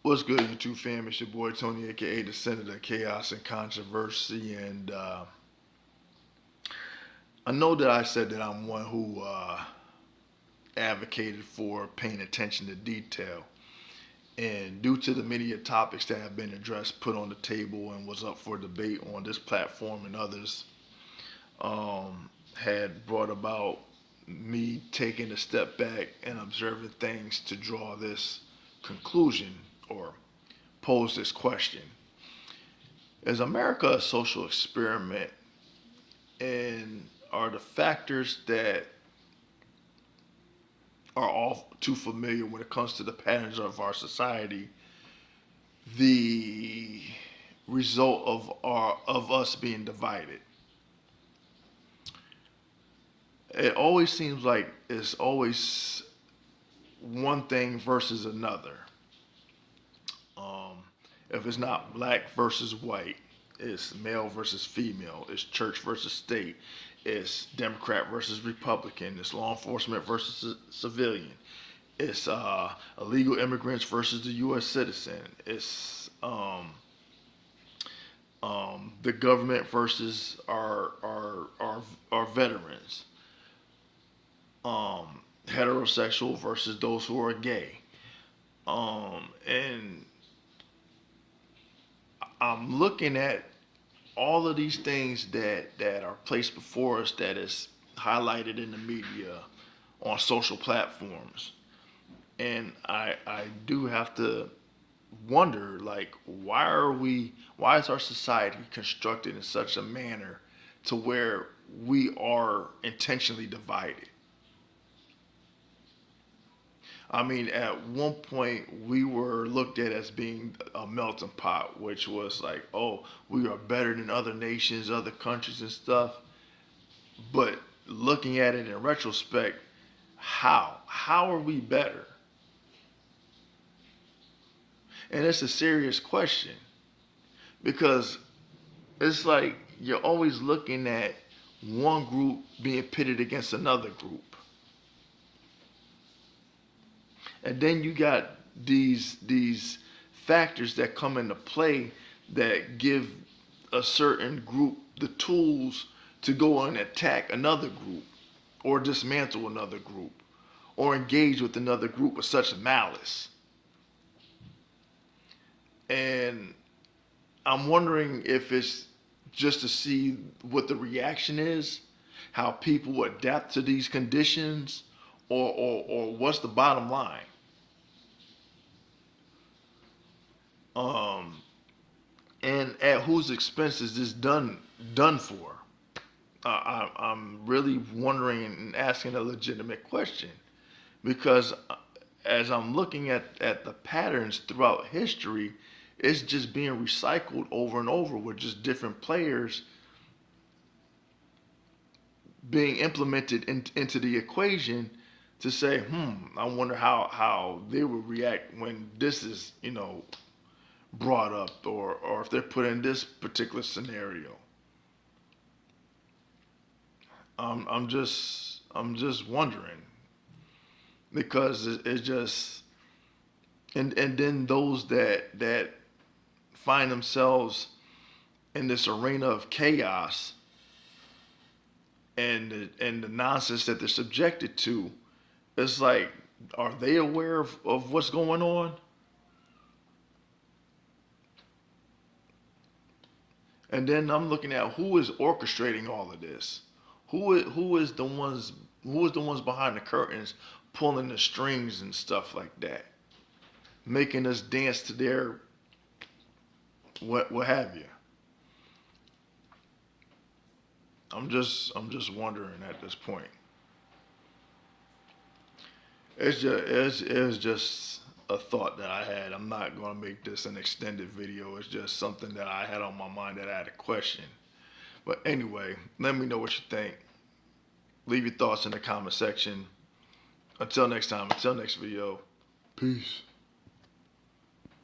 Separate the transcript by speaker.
Speaker 1: What's good, YouTube fam? It's your boy Tony, aka the Senator Chaos and Controversy, and I know that I said that I'm one who advocated for paying attention to detail, and due to the many topics that have been addressed, put on the table, and was up for debate on this platform and others, had brought about me taking a step back and observing things to draw this conclusion or pose this question. Is America a social experiment? And are the factors that are all too familiar when it comes to the patterns of our society the result of us being divided? It always seems like it's always one thing versus another. If it's not black versus white, it's male versus female, it's church versus state, it's Democrat versus Republican, it's law enforcement versus civilian, it's illegal immigrants versus the U.S. citizen, it's the government versus our veterans, heterosexual versus those who are gay, and I'm looking at all of these things that are placed before us that is highlighted in the media on social platforms. And I do have to wonder, like, why is our society constructed in such a manner to where we are intentionally divided? I mean, at one point we were looked at as being a melting pot, which was like, oh, we are better than other nations, other countries and stuff. But looking at it in retrospect, how? How are we better? And it's a serious question because it's like you're always looking at one group being pitted against another group. And then you got these factors that come into play that give a certain group the tools to go and attack another group or dismantle another group or engage with another group with such malice. And I'm wondering if it's just to see what the reaction is, how people adapt to these conditions, or what's the bottom line? Um, and at whose expense is this done for? I'm really wondering and asking a legitimate question because as I'm looking at the patterns throughout history, it's just being recycled over and over with just different players being implemented into the equation to say, I wonder how they would react when this is, brought up or if they're put in this particular scenario. I'm just wondering because it's just and then those that find themselves in this arena of chaos and the nonsense that they're subjected to, it's like, are they aware of what's going on? And then I'm looking at who is orchestrating all of this. Who is the ones behind the curtains pulling the strings and stuff like that, making us dance to their what have you. I'm just wondering at this point. It's just a thought that I had. I'm not gonna make this an extended video. It's just something that I had on my mind that I had a question. But anyway, let me know what you think. Leave your thoughts in the comment section. Until next time, until next video. Peace.